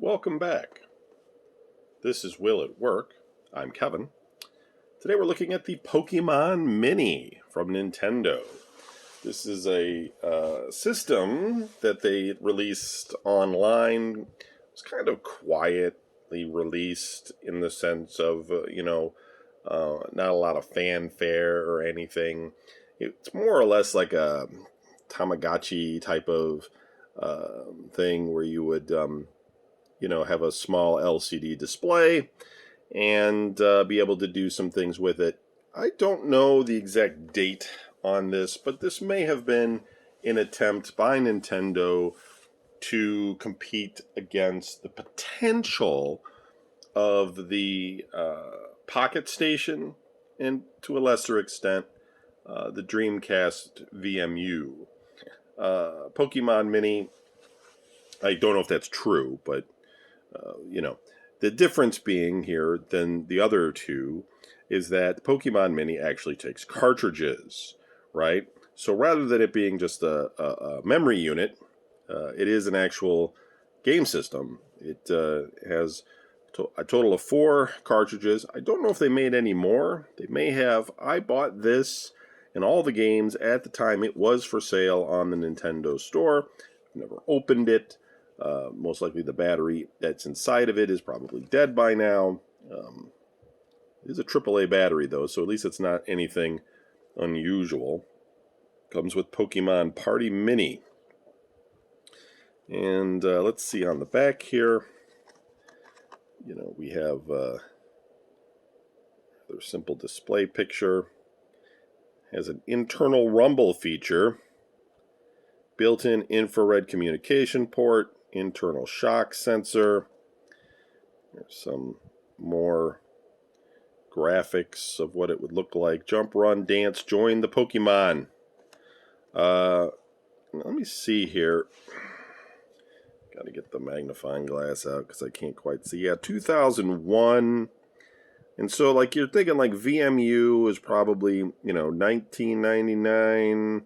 welcome back. This is Will at Work. I'm Kevin. Today we're looking at the Pokémon Mini from Nintendo. This is a system that they released online. It's kind of quietly released in the sense of, not a lot of fanfare or anything. It's more or less like a Tamagotchi type of thing where you would, have a small LCD display and be able to do some things with it. I don't know the exact date on this, but this may have been an attempt by Nintendo to compete against the potential of the Pocketstation and, to a lesser extent, the Dreamcast VMU. Pokemon Mini, I don't know if that's true, but, the difference being here than the other two is that Pokemon Mini actually takes cartridges, right? So rather than it being just a memory unit, it is an actual game system. It has a total of 4 cartridges. I don't know if they made any more. They may have. I bought this and all the games at the time it was for sale on the Nintendo store. Never opened it. Most likely the battery that's inside of it is probably dead by now. It is a AAA battery though, so at least it's not anything unusual. Comes with Pokemon Party Mini. And let's see on the back here. We have their simple display picture. Has an internal rumble feature. Built-in infrared communication port. Internal shock sensor. There's some more graphics of what it would look like. Jump, run, dance, join the Pokemon. Let me see here. Got to get the magnifying glass out because I can't quite see. Yeah, 2001. And so, you're thinking, VMU is probably, 1999.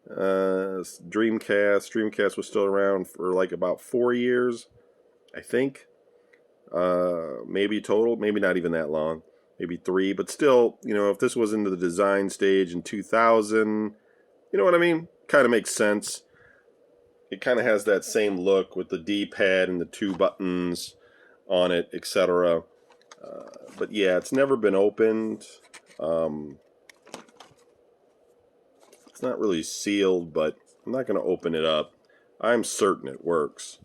Dreamcast was still around for, about 4 years, I think. Maybe total. Maybe not even that long. Maybe 3. But still, if this was into the design stage in 2000, you know what I mean? Kind of makes sense. It kind of has that same look with the D-pad and the 2 buttons on it, etc. But yeah, it's never been opened. It's not really sealed, but I'm not going to open it up. I'm certain it works.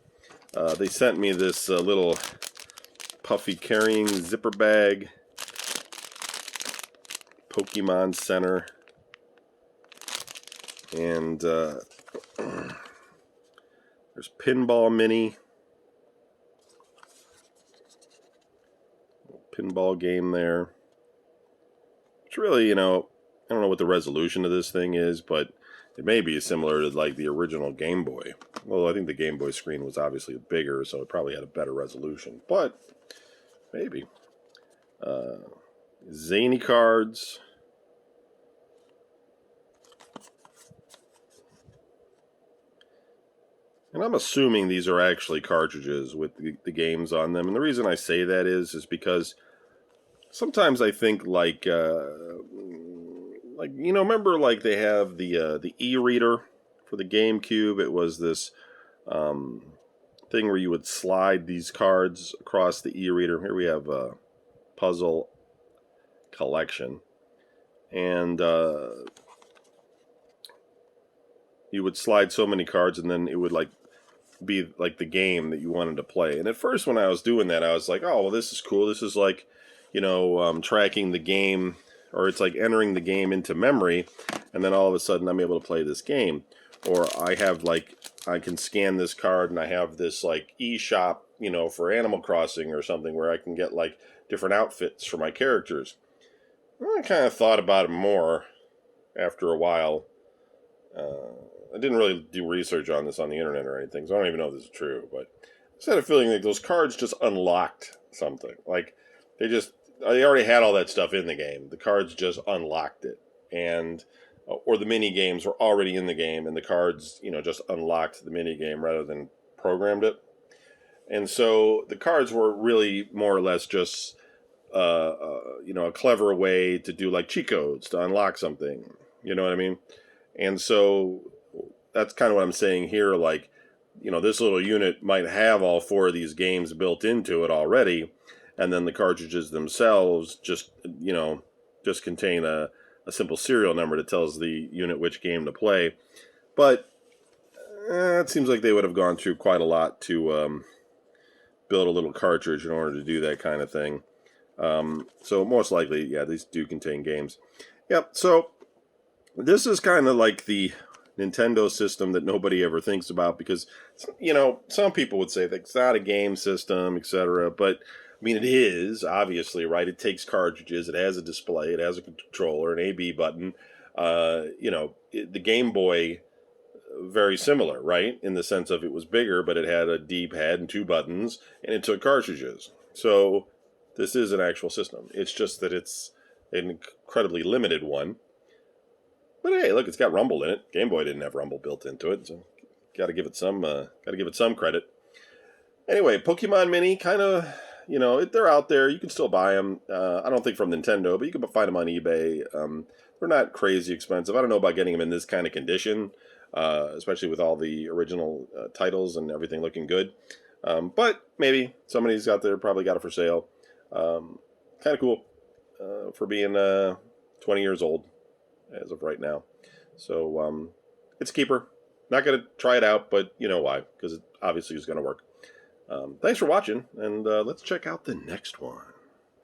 They sent me this little puffy carrying zipper bag. Pokemon Center. And there's Pinball Mini. Pinball game there. It's really, I don't know what the resolution of this thing is, but it may be similar to the original Game Boy. Well, I think the Game Boy screen was obviously bigger, so it probably had a better resolution. But maybe. Zany cards. And I'm assuming these are actually cartridges with the games on them. And the reason I say that is because sometimes I think remember they have the e-reader for the GameCube. It was this thing where you would slide these cards across the e-reader. Here we have a puzzle collection, and you would slide so many cards, and then it would be the game that you wanted to play. And at first, when I was doing that, I was like, "Oh, well, this is cool. This is tracking the game." Or it's entering the game into memory, and then all of a sudden I'm able to play this game. Or I have I can scan this card and I have this eShop, for Animal Crossing or something where I can get different outfits for my characters. Well, I kind of thought about it more after a while. I didn't really do research on this on the internet or anything, so I don't even know if this is true, but I just had a feeling those cards just unlocked something. They already had all that stuff in the game. The cards just unlocked it. Or the mini games were already in the game and the cards, just unlocked the mini game rather than programmed it. And so the cards were really more or less just, a clever way to do like cheat codes to unlock something. You know what I mean? And so that's kind of what I'm saying here. Like, this little unit might have all 4 of these games built into it already, and then the cartridges themselves just contain a simple serial number that tells the unit which game to play. But it seems like they would have gone through quite a lot to build a little cartridge in order to do that kind of thing. So most likely, yeah, these do contain games. Yep, so this is kind of like the Nintendo system that nobody ever thinks about because, some people would say that it's not a game system, etc. But, I mean, it is, obviously, right? It takes cartridges, it has a display, it has a controller, an A-B button. The Game Boy, very similar, right? In the sense of it was bigger, but it had a D-pad and 2 buttons, and it took cartridges. So this is an actual system. It's just that it's an incredibly limited one. But hey, look, it's got Rumble in it. Game Boy didn't have Rumble built into it, so got to give it some credit. Anyway, Pokemon Mini, kind of, they're out there. You can still buy them. I don't think from Nintendo, but you can find them on eBay. They're not crazy expensive. I don't know about getting them in this kind of condition, especially with all the original titles and everything looking good. But maybe somebody's out there probably got it for sale. Kind of cool for being 20 years old as of right now. So it's a keeper. Not going to try it out, but you know why, because it obviously is going to work. Thanks for watching, and let's check out the next one.